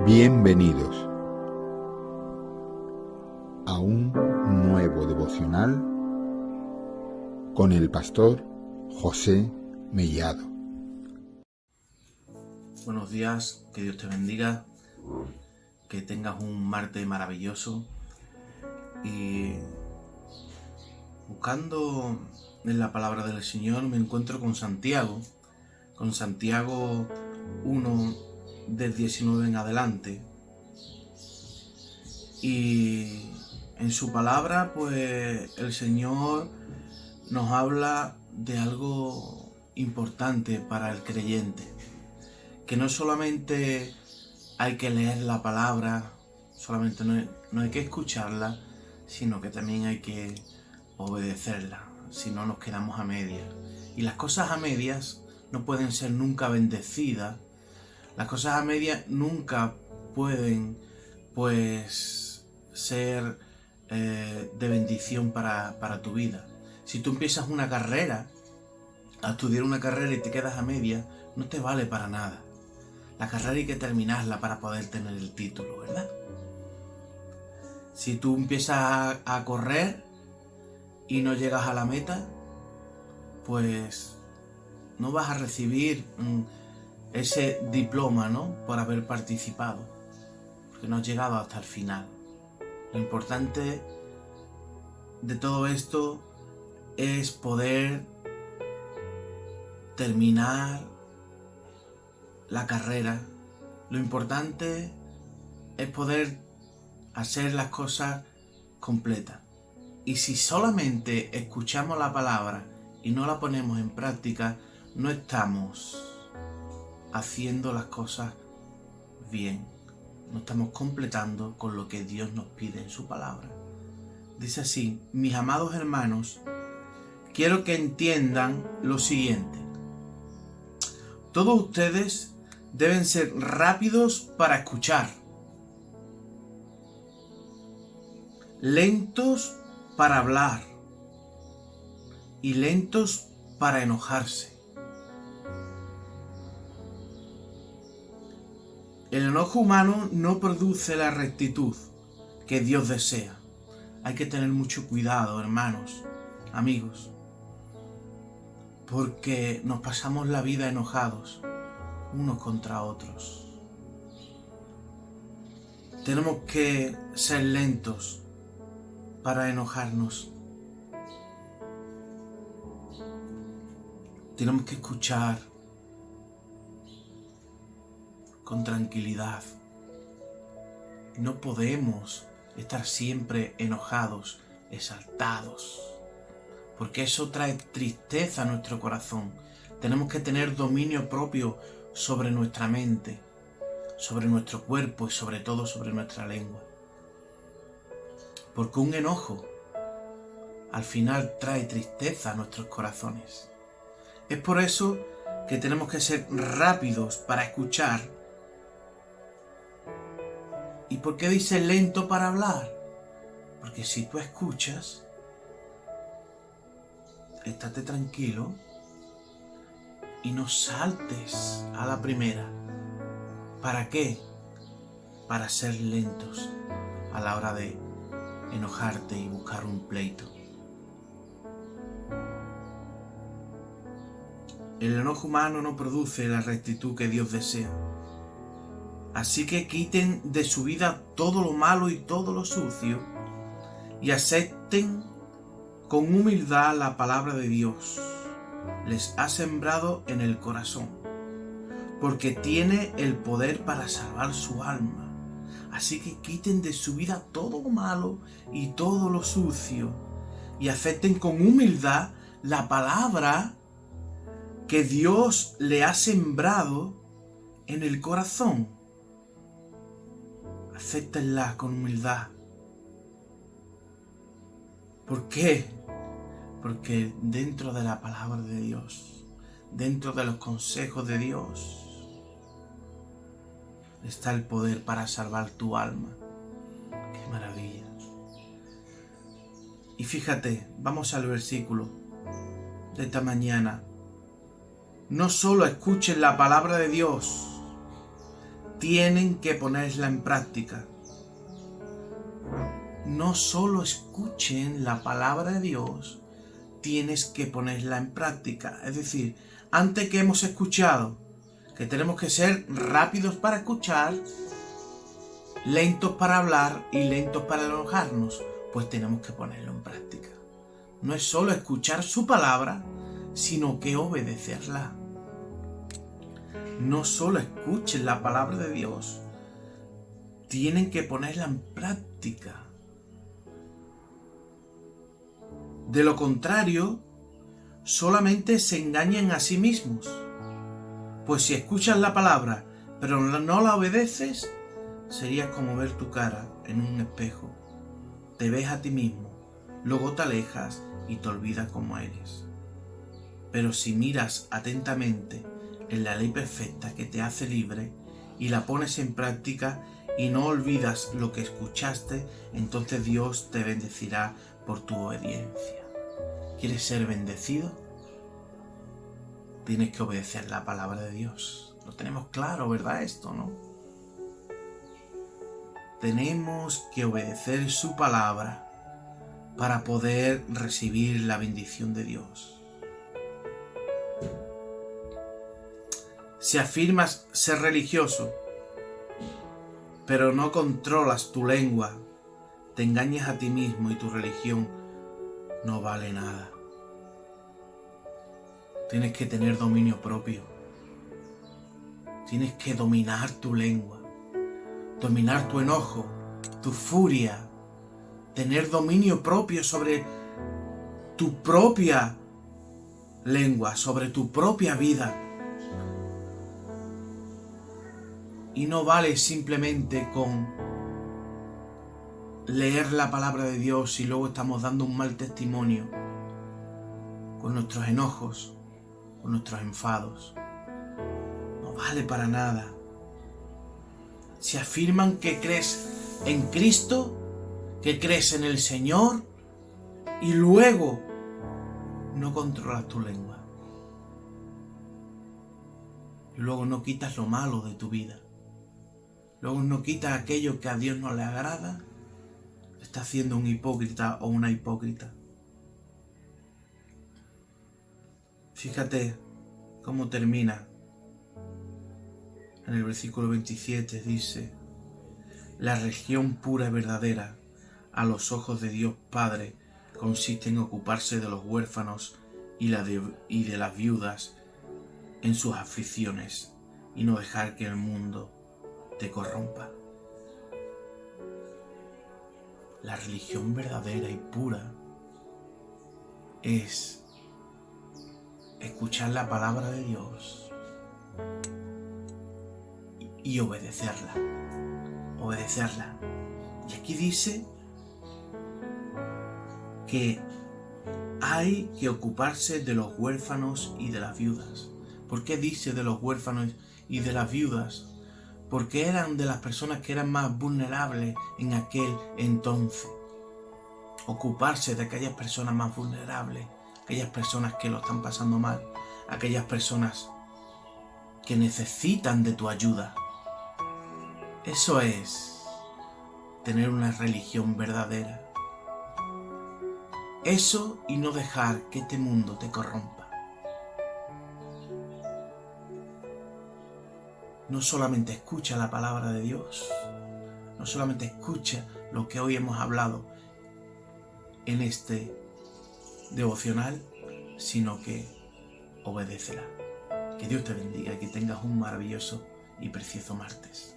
Bienvenidos a un nuevo devocional con el pastor José Mellado. Buenos días, que Dios te bendiga, que tengas un martes maravilloso. Y buscando en la palabra del Señor me encuentro con Santiago 1 del 19 en adelante, y en su palabra pues el Señor nos habla de algo importante para el creyente, que no solamente hay que leer la palabra, solamente no hay que escucharla, sino que también hay que obedecerla, si no nos quedamos a medias. Y las cosas a medias no pueden ser nunca bendecidas. Las cosas a medias nunca pueden, pues, ser de bendición para tu vida. Si tú empiezas una carrera, a estudiar una carrera y te quedas a medias, no te vale para nada. La carrera hay que terminarla para poder tener el título, ¿verdad? Si tú empiezas a correr y no llegas a la meta, pues no vas a recibir ese diploma, ¿no?, por haber participado, porque no has llegado hasta el final. Lo importante de todo esto es poder terminar la carrera. Lo importante es poder hacer las cosas completas. Y si solamente escuchamos la palabra y no la ponemos en práctica, no estamos haciendo las cosas bien, no estamos completando con lo que Dios nos pide en su palabra. Dice así: mis amados hermanos, quiero que entiendan lo siguiente. Todos ustedes deben ser rápidos para escuchar, lentos para hablar y lentos para enojarse. El enojo humano no produce la rectitud que Dios desea. Hay que tener mucho cuidado, hermanos, amigos, porque nos pasamos la vida enojados unos contra otros. Tenemos que ser lentos para enojarnos. Tenemos que escuchar con tranquilidad. No podemos estar siempre enojados, exaltados, porque eso trae tristeza a nuestro corazón. Tenemos que tener dominio propio sobre nuestra mente, sobre nuestro cuerpo y sobre todo sobre nuestra lengua. Porque un enojo al final trae tristeza a nuestros corazones. Es por eso que tenemos que ser rápidos para escuchar. ¿Y por qué dice lento para hablar? Porque si tú escuchas, estate tranquilo y no saltes a la primera. ¿Para qué? Para ser lentos a la hora de enojarte y buscar un pleito. El enojo humano no produce la rectitud que Dios desea. Así que quiten de su vida todo lo malo y todo lo sucio y acepten con humildad la palabra de Dios. Les ha sembrado en el corazón, porque tiene el poder para salvar su alma. Así que quiten de su vida todo lo malo y todo lo sucio y acepten con humildad la palabra que Dios le ha sembrado en el corazón. Acéptenla con humildad. ¿Por qué? Porque dentro de la palabra de Dios, dentro de los consejos de Dios, está el poder para salvar tu alma. ¡Qué maravilla! Y fíjate, vamos al versículo de esta mañana. No solo escuchen la palabra de Dios, tienen que ponerla en práctica. No solo escuchen la palabra de Dios, tienes que ponerla en práctica. Es decir, antes que hemos escuchado, que tenemos que ser rápidos para escuchar, lentos para hablar y lentos para enojarnos, pues tenemos que ponerlo en práctica. No es solo escuchar su palabra, sino que obedecerla. No solo escuchen la palabra de Dios, tienen que ponerla en práctica. De lo contrario, solamente se engañan a sí mismos. Pues si escuchas la palabra, pero no la obedeces, sería como ver tu cara en un espejo. Te ves a ti mismo, luego te alejas y te olvidas cómo eres. Pero si miras atentamente en la ley perfecta que te hace libre y la pones en práctica y no olvidas lo que escuchaste, entonces Dios te bendecirá por tu obediencia. ¿Quieres ser bendecido? Tienes que obedecer la palabra de Dios. Lo tenemos claro, ¿verdad? Esto, ¿no? Tenemos que obedecer su palabra para poder recibir la bendición de Dios. Si afirmas ser religioso, pero no controlas tu lengua, te engañas a ti mismo y tu religión no vale nada. Tienes que tener dominio propio. Tienes que dominar tu lengua, dominar tu enojo, tu furia, tener dominio propio sobre tu propia lengua, sobre tu propia vida. Y no vale simplemente con leer la palabra de Dios y luego estamos dando un mal testimonio con nuestros enojos, con nuestros enfados. No vale para nada. Si afirman que crees en Cristo, que crees en el Señor y luego no controlas tu lengua. Y luego no quitas lo malo de tu vida. Luego no quitas aquello que a Dios no le agrada. Estás siendo un hipócrita o una hipócrita. Fíjate cómo termina. En el versículo 27 dice: la religión pura y verdadera a los ojos de Dios Padre consiste en ocuparse de los huérfanos y de las viudas en sus aflicciones y no dejar que el mundo te corrompa. La religión verdadera y pura es escuchar la palabra de Dios y obedecerla. Obedecerla. Y aquí dice que hay que ocuparse de los huérfanos y de las viudas. ¿Por qué dice de los huérfanos y de las viudas? Porque eran de las personas que eran más vulnerables en aquel entonces. Ocuparse de aquellas personas más vulnerables, aquellas personas que lo están pasando mal, aquellas personas que necesitan de tu ayuda. Eso es tener una religión verdadera. Eso y no dejar que este mundo te corrompa. No solamente escucha la palabra de Dios, no solamente escucha lo que hoy hemos hablado en este devocional, sino que obedécela. Que Dios te bendiga y que tengas un maravilloso y precioso martes.